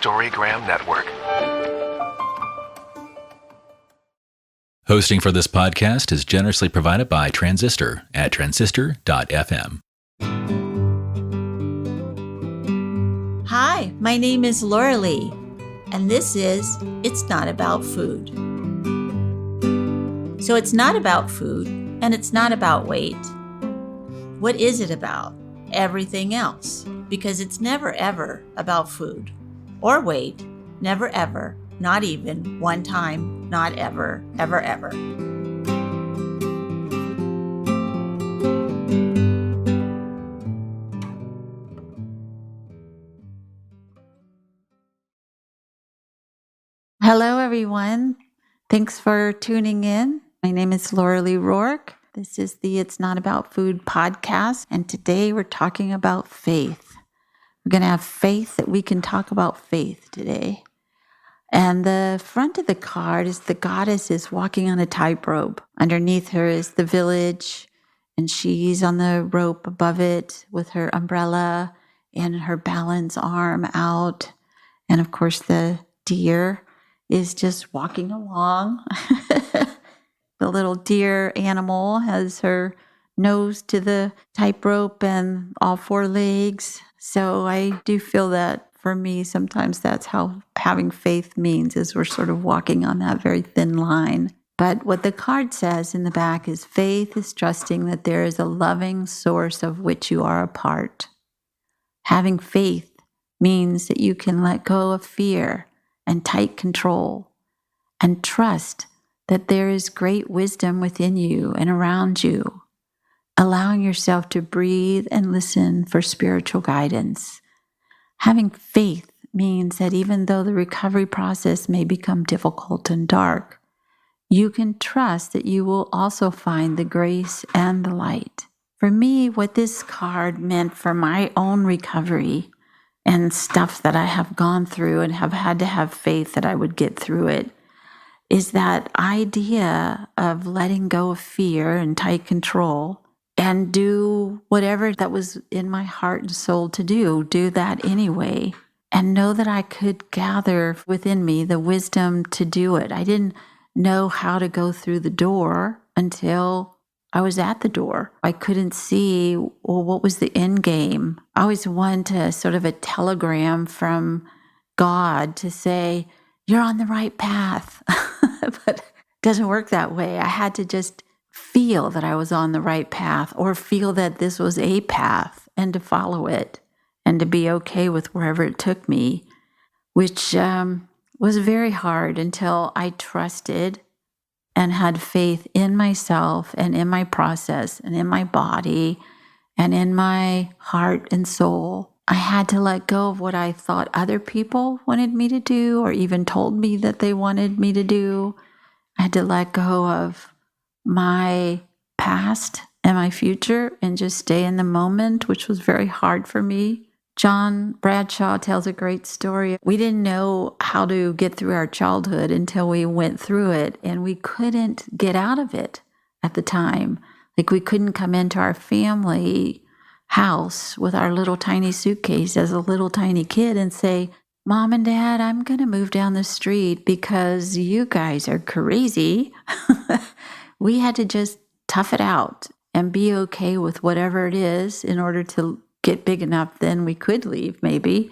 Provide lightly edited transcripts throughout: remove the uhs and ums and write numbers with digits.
Storygram Network. Hosting for this podcast is generously provided by Transistor at transistor.fm. Hi, my name is Laurelee, and this is It's Not About Food. So it's not about food, and it's not about weight. What is it about? Everything else, because it's never ever about food or weight, never ever, not even one time, not ever, ever, ever. Hello, everyone. Thanks for tuning in. My name is Laurelee Roark. This is the It's Not About Food podcast, and today we're talking about faith. We're going to have faith that we can talk about faith today. And the front of the card is the goddess is walking on a tightrope. Underneath her is the village, and she's on the rope above it with her umbrella and her balance arm out. And of course, the deer is just walking along. The little deer animal has her nose to the tightrope and all four legs. So I do feel that for me, sometimes that's how having faith means, is we're sort of walking on that very thin line. But what the card says in the back is faith is trusting that there is a loving source of which you are a part. Having faith means that you can let go of fear and tight control and trust that there is great wisdom within you and around you, allowing yourself to breathe and listen for spiritual guidance. Having faith means that even though the recovery process may become difficult and dark, you can trust that you will also find the grace and the light. For me, what this card meant for my own recovery and stuff that I have gone through and have had to have faith that I would get through it is that idea of letting go of fear and tight control and do whatever that was in my heart and soul to do that anyway, and know that I could gather within me the wisdom to do it. I didn't know how to go through the door until I was at the door. I couldn't see, well, what was the end game. I always wanted to sort of a telegram from God to say, you're on the right path. But it doesn't work that way. I had to just feel that I was on the right path, or feel that this was a path, and to follow it and to be okay with wherever it took me, which was very hard until I trusted and had faith in myself and in my process and in my body and in my heart and soul. I had to let go of what I thought other people wanted me to do, or even told me that they wanted me to do. I had to let go of my past and my future and just stay in the moment, which was very hard for me. John Bradshaw tells a great story. We didn't know how to get through our childhood until we went through it, and we couldn't get out of it at the time. Like, we couldn't come into our family house with our little tiny suitcase as a little tiny kid and say, Mom and Dad, I'm going to move down the street because you guys are crazy. We had to just tough it out and be okay with whatever it is in order to get big enough, then we could leave maybe.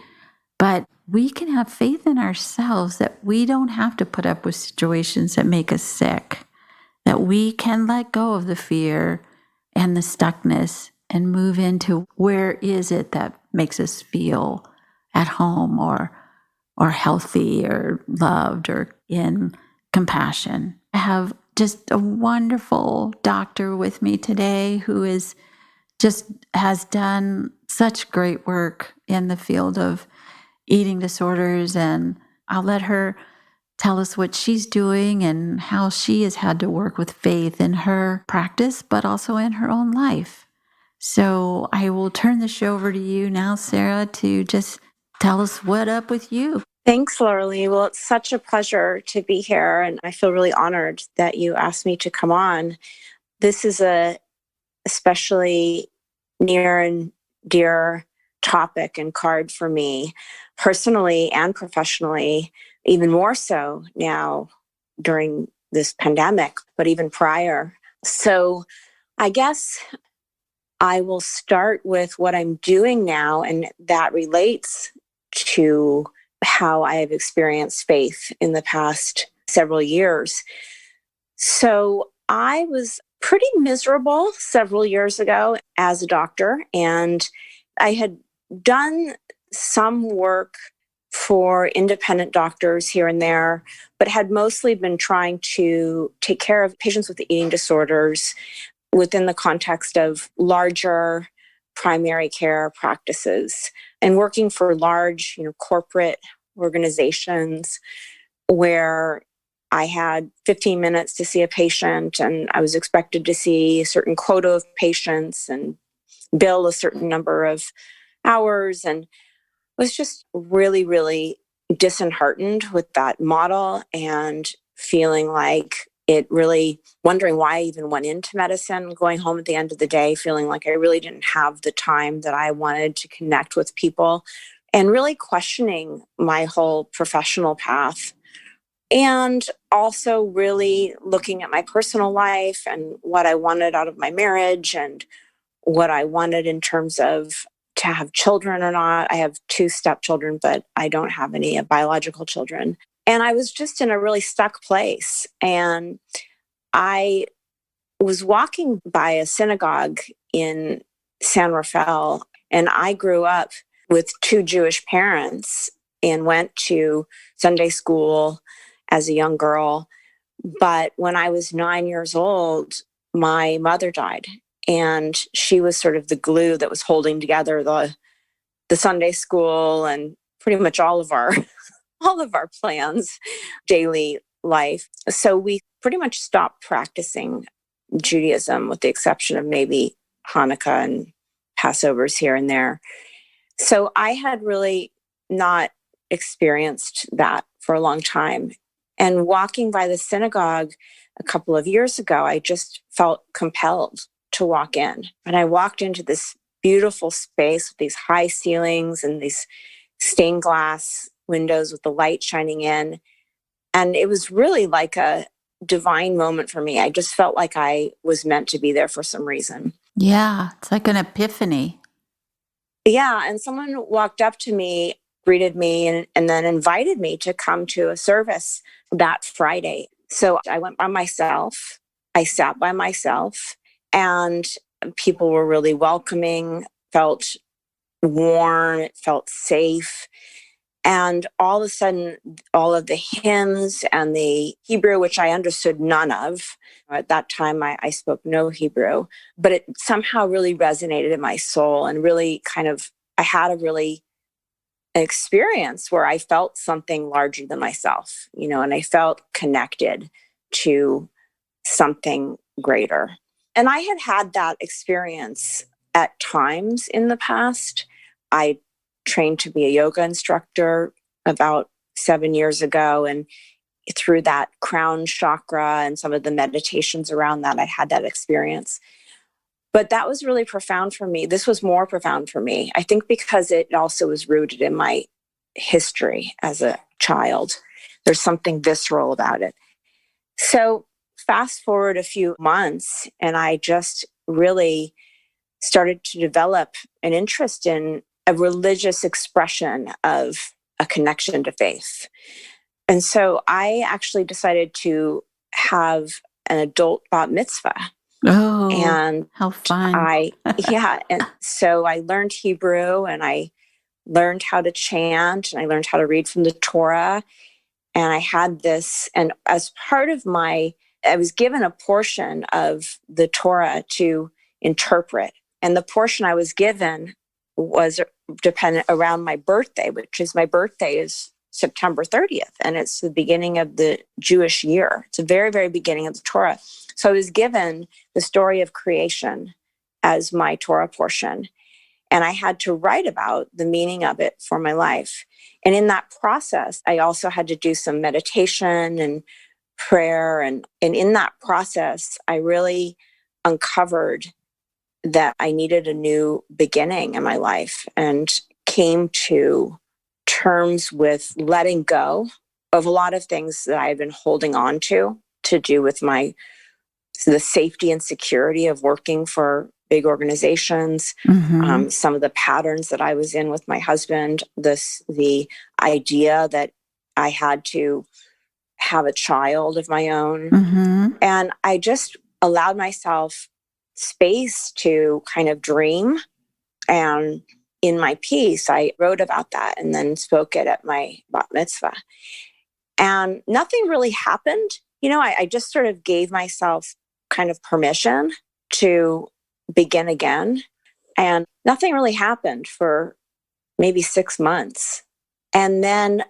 But we can have faith in ourselves that we don't have to put up with situations that make us sick, that we can let go of the fear and the stuckness and move into where is it that makes us feel at home or healthy or loved or in compassion. I have just a wonderful doctor with me today who has done such great work in the field of eating disorders, and I'll let her tell us what she's doing and how she has had to work with faith in her practice, but also in her own life. So I will turn the show over to you now, Sarah, to just tell us what up with you. Thanks, Laurelee. Well, it's such a pleasure to be here, and I feel really honored that you asked me to come on. This is a especially near and dear topic and card for me personally and professionally, even more so now during this pandemic, but even prior. So I guess I will start with what I'm doing now, and that relates to how I have experienced faith in the past several years. So I was pretty miserable several years ago as a doctor, and I had done some work for independent doctors here and there, but had mostly been trying to take care of patients with eating disorders within the context of larger primary care practices and working for large, corporate organizations where I had 15 minutes to see a patient and I was expected to see a certain quota of patients and bill a certain number of hours, and was just really, really disheartened with that model and feeling like it really wondering why I even went into medicine, going home at the end of the day, feeling like I really didn't have the time that I wanted to connect with people, and really questioning my whole professional path. And also really looking at my personal life and what I wanted out of my marriage and what I wanted in terms of to have children or not. I have 2 stepchildren, but I don't have any biological children. And I was just in a really stuck place. And I was walking by a synagogue in San Rafael, and I grew up with 2 Jewish parents and went to Sunday school as a young girl. But when I was 9 years old, my mother died. And she was sort of the glue that was holding together the Sunday school and pretty much all of our all of our plans, daily life. So we pretty much stopped practicing Judaism with the exception of maybe Hanukkah and Passovers here and there. So I had really not experienced that for a long time. And walking by the synagogue a couple of years ago, I just felt compelled to walk in. And I walked into this beautiful space with these high ceilings and these stained glass windows with the light shining in. And it was really like a divine moment for me. I just felt like I was meant to be there for some reason. Yeah, it's like an epiphany. Yeah. And someone walked up to me, greeted me, and then invited me to come to a service that Friday. So I went by myself. I sat by myself, and people were really welcoming, felt warm, it felt safe. And all of a sudden, all of the hymns and the Hebrew, which I understood none of, at that time I spoke no Hebrew, but it somehow really resonated in my soul and really I had a really experience where I felt something larger than myself, and I felt connected to something greater. And I had that experience at times in the past. I trained to be a yoga instructor about 7 years ago. And through that crown chakra and some of the meditations around that, I had that experience. But that was really profound for me. This was more profound for me, I think, because it also was rooted in my history as a child. There's something visceral about it. So fast forward a few months, and I just really started to develop an interest in a religious expression of a connection to faith. And so I actually decided to have an adult bat mitzvah. Oh, and how fun. And so I learned Hebrew, and I learned how to chant, and I learned how to read from the Torah. And I had this, and as part of I was given a portion of the Torah to interpret. And the portion I was given was dependent around my birthday, my birthday is September 30th. And it's the beginning of the Jewish year. It's the very, very beginning of the Torah. So I was given the story of creation as my Torah portion. And I had to write about the meaning of it for my life. And in that process, I also had to do some meditation and prayer. And in that process, I really uncovered that I needed a new beginning in my life and came to terms with letting go of a lot of things that I've been holding on to do with the safety and security of working for big organizations, some of the patterns that I was in with my husband, the idea that I had to have a child of my own. And I just allowed myself space to kind of dream. And in my piece, I wrote about that and then spoke it at my bat mitzvah. And nothing really happened. I just sort of gave myself kind of permission to begin again. And nothing really happened for maybe 6 months. And then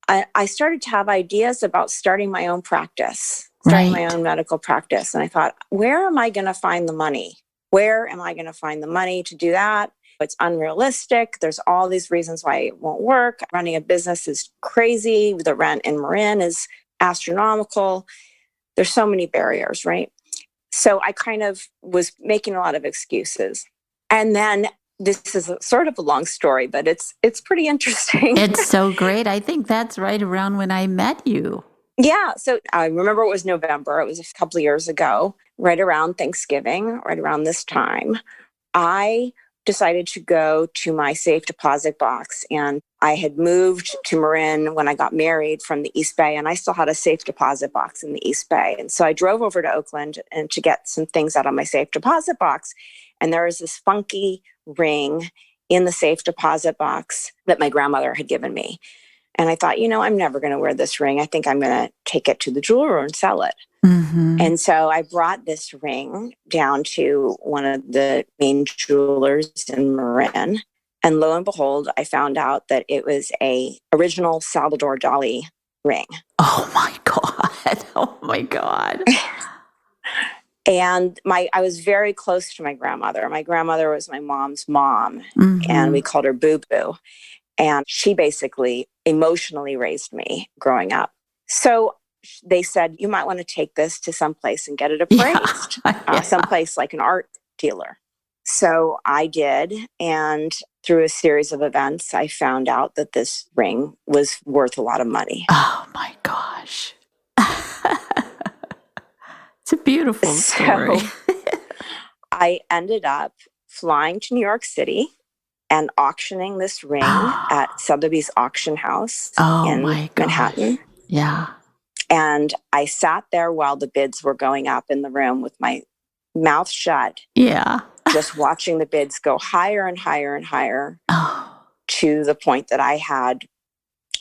I started to have ideas about starting my own practice, starting my own medical practice. And I thought, where am I going to find the money? Where am I going to find the money to do that? It's unrealistic. There's all these reasons why it won't work. Running a business is crazy. The rent in Marin is astronomical. There's so many barriers, right? So I kind of was making a lot of excuses. And then this is sort of a long story, but it's pretty interesting. It's so great. I think that's right around when I met you. Yeah. So I remember it was November. It was a couple of years ago, right around Thanksgiving, right around this time. I decided to go to my safe deposit box. And I had moved to Marin when I got married from the East Bay, and I still had a safe deposit box in the East Bay. And so I drove over to Oakland and to get some things out of my safe deposit box. And there was this funky ring in the safe deposit box that my grandmother had given me. And I thought, I'm never going to wear this ring. I think I'm going to take it to the jeweler and sell it. And so I brought this ring down to one of the main jewelers in Marin. And lo and behold, I found out that it was a original Salvador Dali ring. Oh my God. Oh my God. And I was very close to my grandmother. My grandmother was my mom's mom, and we called her Boo Boo. And she basically emotionally raised me growing up. So they said, you might want to take this to someplace and get it appraised, someplace like an art dealer. So I did. And through a series of events, I found out that this ring was worth a lot of money. Oh my gosh. It's a beautiful story. So I ended up flying to New York City and auctioning this ring at Sotheby's auction house in Manhattan. Yeah. And I sat there while the bids were going up in the room with my mouth shut. Yeah. Just watching the bids go higher and higher and higher to the point that I had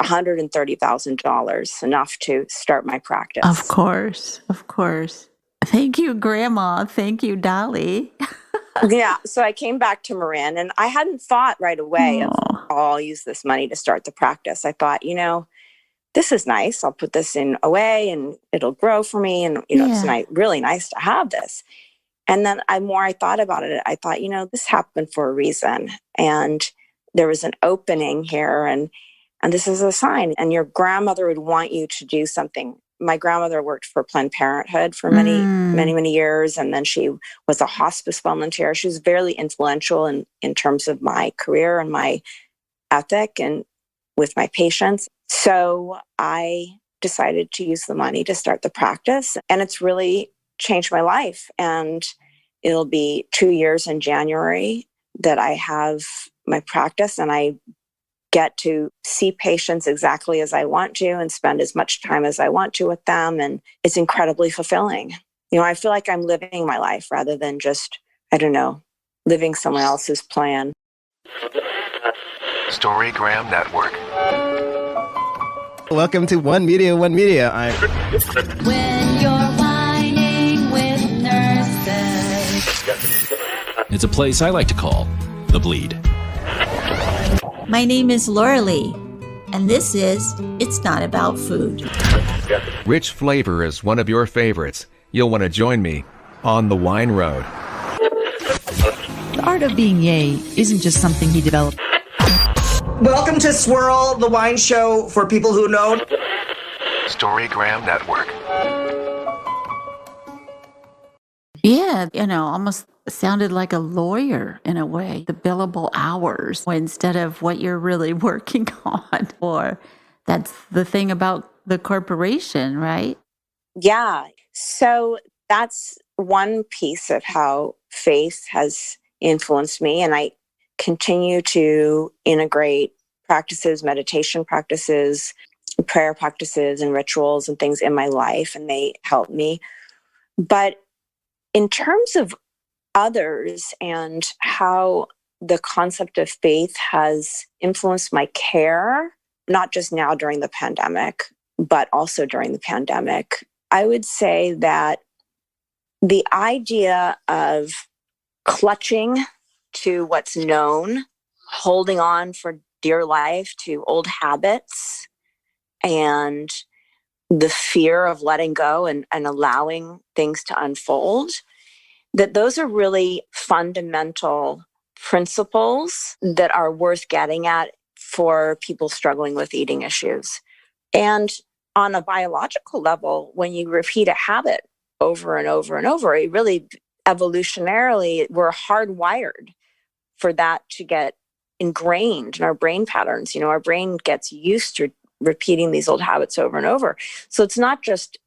$130,000, enough to start my practice. Of course. Thank you, Grandma. Thank you, Dolly. Yeah. So I came back to Marin, and I hadn't thought right away of, I'll use this money to start the practice. I thought, this is nice. I'll put this in away and it'll grow for me. And, it's really nice to have this. And then I thought about it, I thought, this happened for a reason. And there was an opening here, and this is a sign. And your grandmother would want you to do something. My grandmother worked for Planned Parenthood for many years. And then she was a hospice volunteer. She was very influential in terms of my career and my ethic and with my patients. So I decided to use the money to start the practice. And it's really changed my life. And it'll be 2 years in January that I have my practice, and I get to see patients exactly as I want to and spend as much time as I want to with them. And it's incredibly fulfilling. I feel like I'm living my life rather than just, living someone else's plan. Storygram Network. Welcome to One Media. When you're whining with nurses. It's a place I like to call The Bleed. My name is Laurelee, and this is It's Not About Food. Rich flavor is one of your favorites. You'll want to join me on the Wine Road. The art of being yay isn't just something he developed. Welcome to Swirl, the wine show for people who know. Storygram Network. Yeah, almost sounded like a lawyer in a way, the billable hours instead of what you're really working on. Or that's the thing about the corporation, right? Yeah. So that's one piece of how faith has influenced me. And I continue to integrate practices, meditation practices, prayer practices, and rituals and things in my life, and they help me. But in terms of others and how the concept of faith has influenced my care, not just now during the pandemic, but also during the pandemic, I would say that the idea of clutching to what's known, holding on for dear life to old habits, and the fear of letting go and allowing things to unfold, that those are really fundamental principles that are worth getting at for people struggling with eating issues. And on a biological level, when you repeat a habit over and over and over, it really evolutionarily, we're hardwired for that to get ingrained in our brain patterns. Our brain gets used to repeating these old habits over and over. So it's not just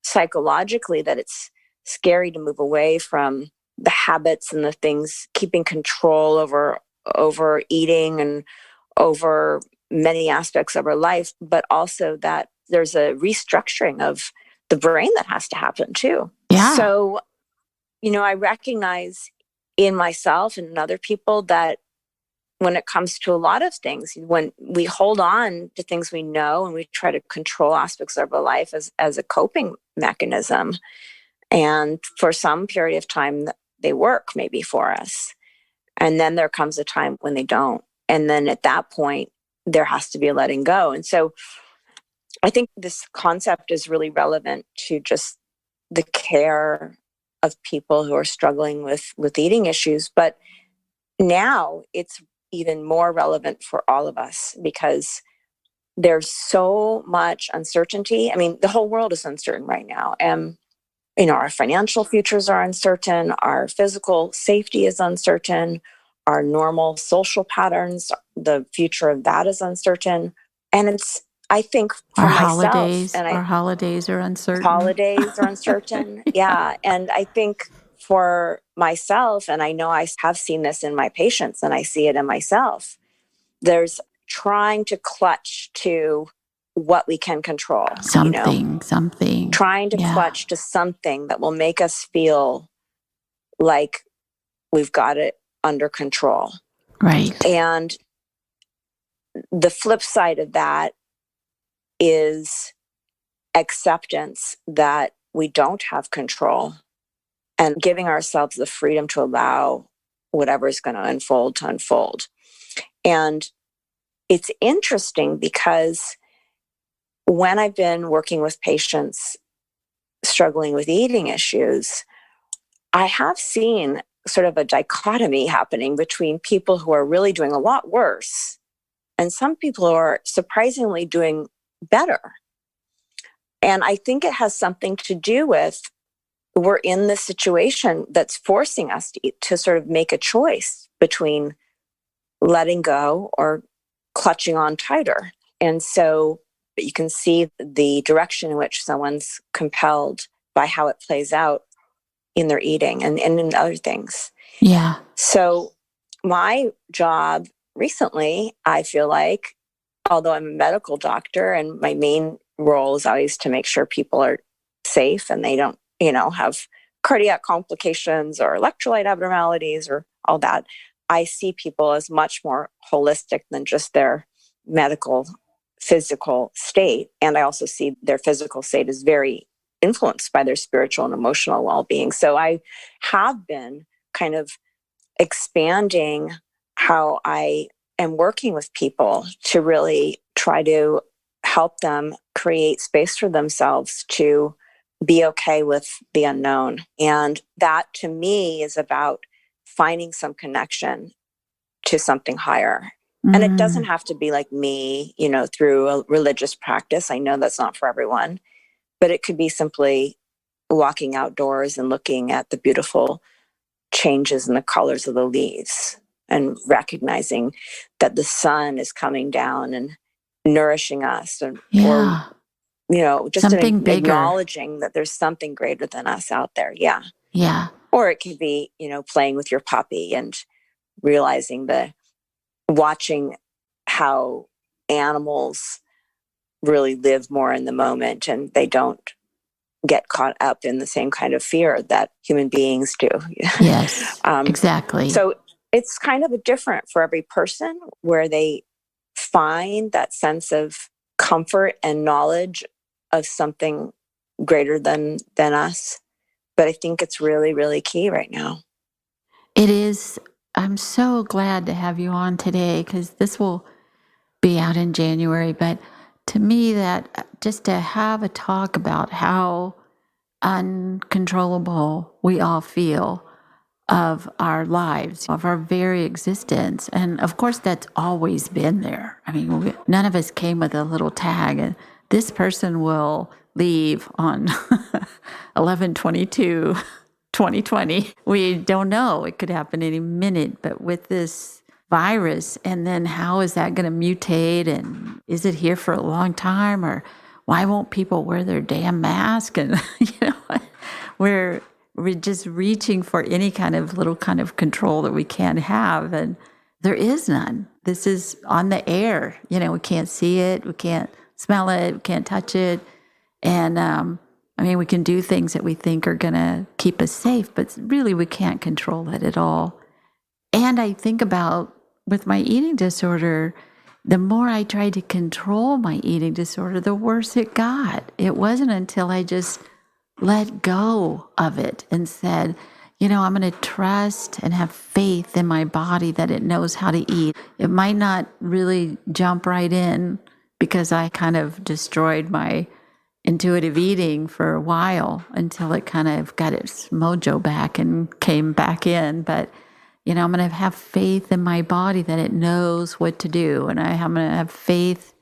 psychologically that it's scary to move away from the habits and the things, keeping control over eating and over many aspects of our life, but also that there's a restructuring of the brain that has to happen too. Yeah. So, I recognize in myself and in other people that when it comes to a lot of things, when we hold on to things we know and we try to control aspects of our life as a coping mechanism, and for some period of time they work maybe for us, and then there comes a time when they don't, and then at that point there has to be a letting go. And so I think this concept is really relevant to just the care of people who are struggling with eating issues, but now it's even more relevant for all of us because there's so much uncertainty. I mean, the whole world is uncertain right now. And, our financial futures are uncertain. Our physical safety is uncertain. Our normal social patterns, the future of that is uncertain. And I think for Our myself, holidays are uncertain. Holidays are uncertain. Yeah. And I think for myself, and I know I have seen this in my patients and I see it in myself, there's trying to clutch to what we can control. Something. Trying to clutch to something that will make us feel like we've got it under control. Right. And the flip side of that is acceptance that we don't have control and giving ourselves the freedom to allow whatever is going to unfold. And it's interesting because when I've been working with patients struggling with eating issues, I have seen sort of a dichotomy happening between people who are really doing a lot worse and some people who are surprisingly doing better. And I think it has something to do with we're in this situation that's forcing us to sort of make a choice between letting go or clutching on tighter. And so you can see the direction in which someone's compelled by how it plays out in their eating and in other things. Yeah. So my job recently, I feel like, although I'm a medical doctor and my main role is always to make sure people are safe and they don't, have cardiac complications or electrolyte abnormalities or all that, I see people as much more holistic than just their medical physical state. And I also see their physical state is very influenced by their spiritual and emotional well-being. So I have been kind of expanding how I am working with people to really try to help them create space for themselves to be okay with the unknown. And that to me is about finding some connection to something higher. And it doesn't have to be like me, through a religious practice. I know that's not for everyone, but it could be simply walking outdoors and looking at the beautiful changes in the colors of the leaves and recognizing that the sun is coming down and nourishing us, or Yeah. just Something bigger. acknowledging that there's something greater than us out there. Yeah. Yeah. Or it could be, playing with your puppy and realizing watching how animals really live more in the moment and they don't get caught up in the same kind of fear that human beings do. Yes, exactly. So it's kind of a different for every person where they find that sense of comfort and knowledge of something greater than us. But I think it's really, really key right now. It is. I'm so glad to have you on today because this will be out in January. But to me, that just to have a talk about how uncontrollable we all feel of our lives, of our very existence. And of course, that's always been there. I mean, none of us came with a little tag and this person will leave on 11/22/2020. We don't know. It could happen any minute. But with this virus, and then how is that going to mutate? And is it here for a long time? Or why won't people wear their damn mask? And, we're just reaching for any kind of little kind of control that we can have. And there is none. This is on the air. We can't see it. We can't smell it. We can't touch it. And, we can do things that we think are going to keep us safe, but really we can't control it at all. And I think about with my eating disorder, the more I tried to control my eating disorder, the worse it got. It wasn't until I just let go of it and said, I'm going to trust and have faith in my body that it knows how to eat. It might not really jump right in because I kind of destroyed my intuitive eating for a while until it kind of got its mojo back and came back in. But, I'm going to have faith in my body that it knows what to do. And I'm going to have faith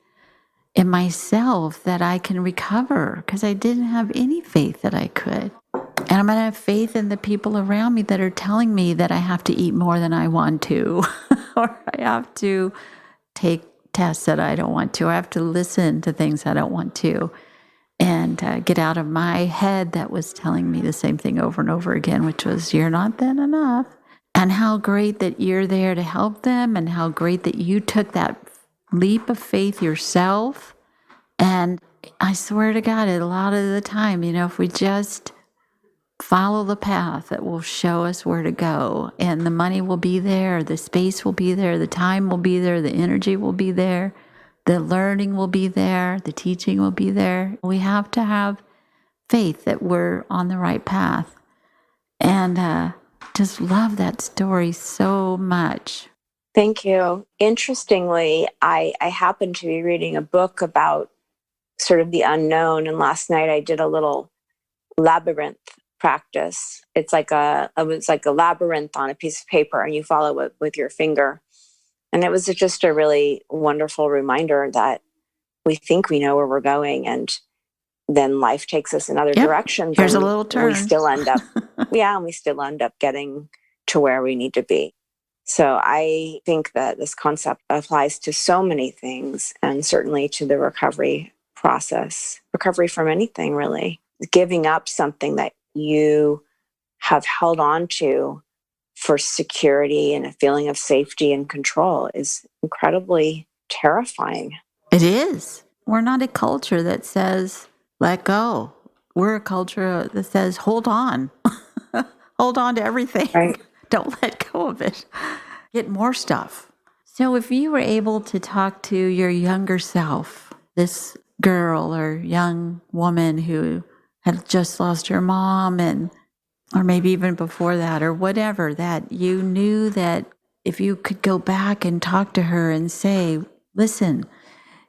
in myself that I can recover because I didn't have any faith that I could. And I'm going to have faith in the people around me that are telling me that I have to eat more than I want to, or I have to take tests that I don't want to, or I have to listen to things I don't want to, and get out of my head that was telling me the same thing over and over again, which was, you're not thin enough. And how great that you're there to help them, and how great that you took that leap of faith yourself. And I swear to God, a lot of the time, if we just follow the path that will show us where to go, and the money will be there, the space will be there, the time will be there, the energy will be there, the learning will be there, the teaching will be there. We have to have faith that we're on the right path. And just love that story so much. Thank you. Interestingly, I happened to be reading a book about sort of the unknown. And last night I did a little labyrinth practice. It was like a labyrinth on a piece of paper, and you follow it with your finger. And it was just a really wonderful reminder that we think we know where we're going, and then life takes us in other directions. Here's a little turn. We still end up, and we still end up getting to where we need to be. So I think that this concept applies to so many things, and certainly to the recovery process, recovery from anything really. Giving up something that you have held on to for security and a feeling of safety and control is incredibly terrifying. It is. We're not a culture that says, let go. We're a culture that says, hold on. Hold on to everything. Right. Don't let go of it. Get more stuff. So if you were able to talk to your younger self, this girl or young woman who had just lost her mom, or maybe even before that, or whatever, that you knew that if you could go back and talk to her and say, listen,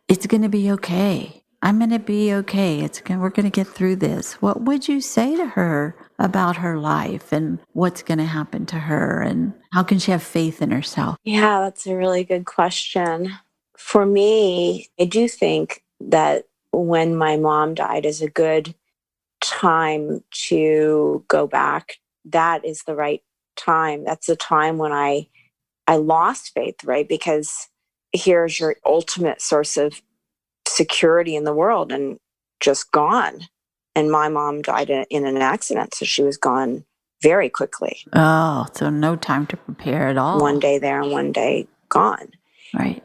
it's going to be okay. I'm going to be okay. We're going to get through this. What would you say to her about her life and what's going to happen to her, and how can she have faith in herself? Yeah, that's a really good question. For me, I do think that when my mom died is a good time to go back, that is the right time. That's the time when I lost faith, right? Because here's your ultimate source of security in the world and just gone. And my mom died in an accident, so she was gone very quickly. Oh, so no time to prepare at all. One day there and one day gone. Right.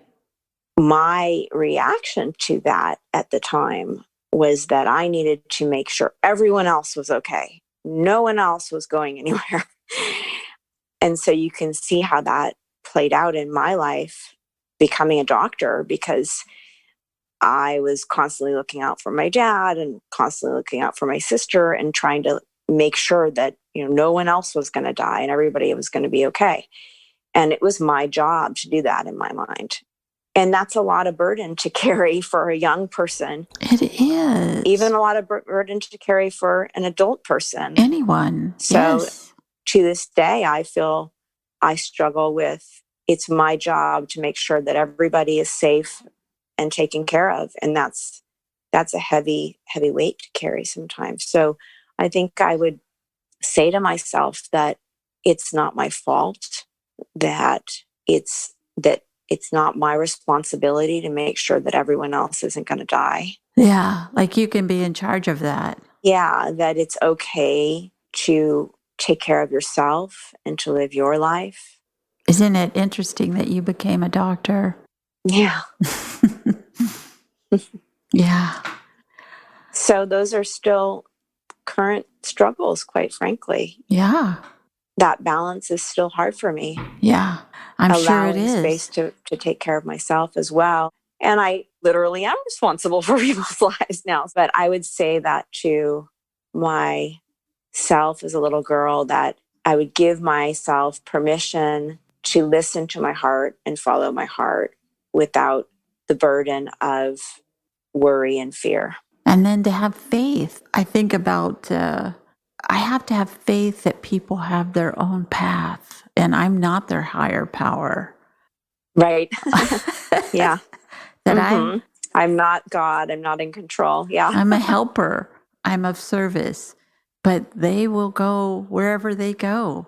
My reaction to that at the time was that I needed to make sure everyone else was okay. No one else was going anywhere. And so you can see how that played out in my life becoming a doctor, because I was constantly looking out for my dad and constantly looking out for my sister and trying to make sure that, no one else was going to die and everybody was going to be okay. And it was my job to do that in my mind. And that's a lot of burden to carry for a young person. It is. Even a lot of burden to carry for an adult person. Anyone. So yes. To this day, I feel I struggle with, it's my job to make sure that everybody is safe and taken care of. And that's a heavy, heavy weight to carry sometimes. So I think I would say to myself that it's not my fault, that it's not my responsibility to make sure that everyone else isn't going to die. Yeah, like you can be in charge of that. Yeah, that it's okay to take care of yourself and to live your life. Isn't it interesting that you became a doctor? Yeah. Yeah. So those are still current struggles, quite frankly. Yeah. That balance is still hard for me. Yeah, I'm sure it allowing is. space to take care of myself as well. And I literally am responsible for people's lives now. But I would say that to myself as a little girl, that I would give myself permission to listen to my heart and follow my heart without the burden of worry and fear. And then to have faith. I think about, I have to have faith that people have their own path and I'm not their higher power. Right. Yeah. That I'm not God. I'm not in control. Yeah. I'm a helper. I'm of service, but they will go wherever they go.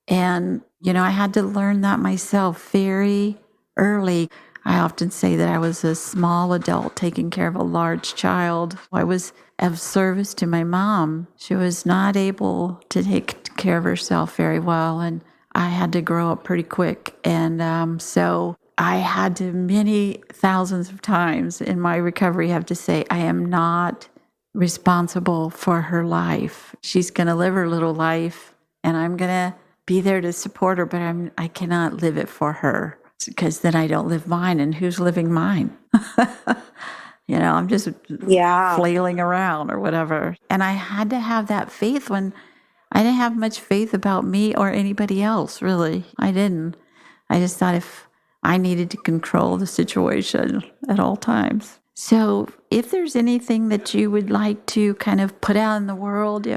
And, I had to learn that myself very early. I often say that I was a small adult taking care of a large child. I was of service to my mom. She was not able to take care of herself very well, and I had to grow up pretty quick. And so I had to many thousands of times in my recovery have to say, I am not responsible for her life. She's going to live her little life, and I'm going to be there to support her, but I cannot live it for her, because then I don't live mine. And who's living mine? I'm just flailing around or whatever. And I had to have that faith when I didn't have much faith about me or anybody else, really. I didn't. I just thought if I needed to control the situation at all times. So if there's anything that you would like to kind of put out in the world,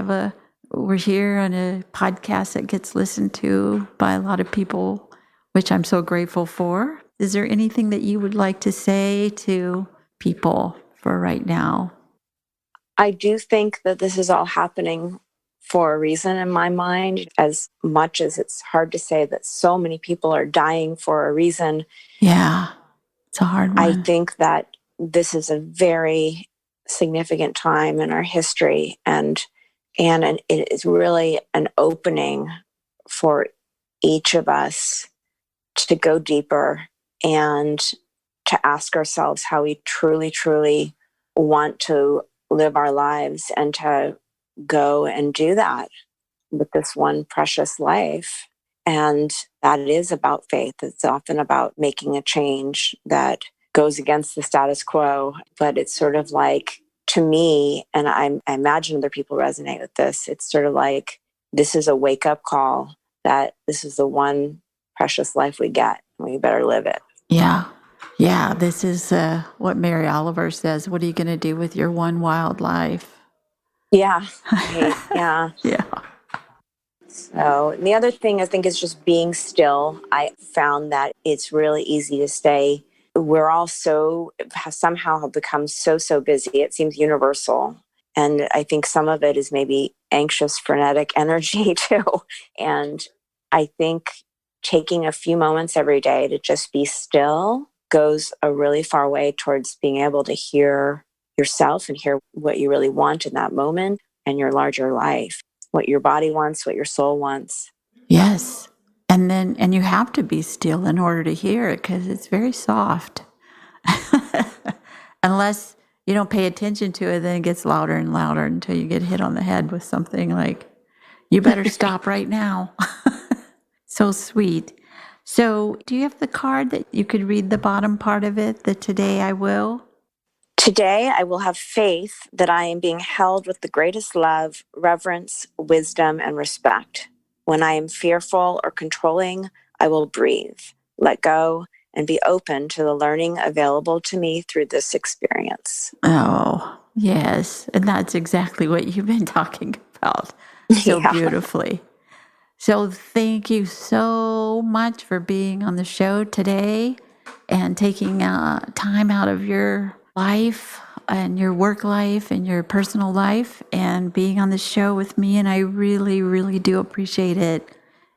we're here on a podcast that gets listened to by a lot of people, which I'm so grateful for. Is there anything that you would like to say to people for right now? I do think that this is all happening for a reason in my mind, as much as it's hard to say that so many people are dying for a reason. Yeah, it's a hard one. I think that this is a very significant time in our history, and it is really an opening for each of us to go deeper and to ask ourselves how we truly, truly want to live our lives, and to go and do that with this one precious life. And that is about faith. It's often about making a change that goes against the status quo. But it's sort of like, to me, and I imagine other people resonate with this, it's sort of like, this is a wake-up call that this is the one precious life we get, and we better live it. Yeah. Yeah, this is what Mary Oliver says. What are you going to do with your one wild life? Yeah. Right. Yeah. Yeah. So, and the other thing I think is just being still. I found that it's really easy to stay. We're all somehow have become so busy. It seems universal. And I think some of it is maybe anxious, frenetic energy too. And I think taking a few moments every day to just be still goes a really far way towards being able to hear yourself and hear what you really want in that moment and your larger life, what your body wants, what your soul wants. Yes. And you have to be still in order to hear it because it's very soft. Unless you don't pay attention to it, then it gets louder and louder until you get hit on the head with something like, you better stop right now. So sweet. So do you have the card that you could read the bottom part of it, the today I will? Today, I will have faith that I am being held with the greatest love, reverence, wisdom, and respect. When I am fearful or controlling, I will breathe, let go, and be open to the learning available to me through this experience. Oh, yes. And that's exactly what you've been talking about so Yeah. beautifully. So thank you so much for being on the show today and taking time out of your life and your work life and your personal life and being on the show with me. And I really, really do appreciate it.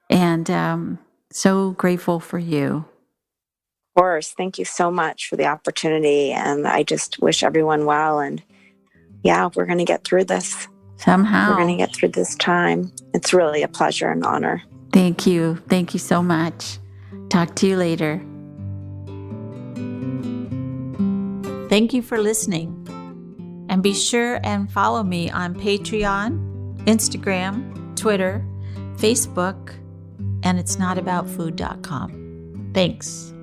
And so grateful for you. Of course. Thank you so much for the opportunity. And I just wish everyone well. And yeah, we're going to get through this. Somehow. We're going to get through this time. It's really a pleasure and honor. Thank you. Thank you so much. Talk to you later. Thank you for listening. And be sure and follow me on Patreon, Instagram, Twitter, Facebook, and itsnotaboutfood.com. Thanks.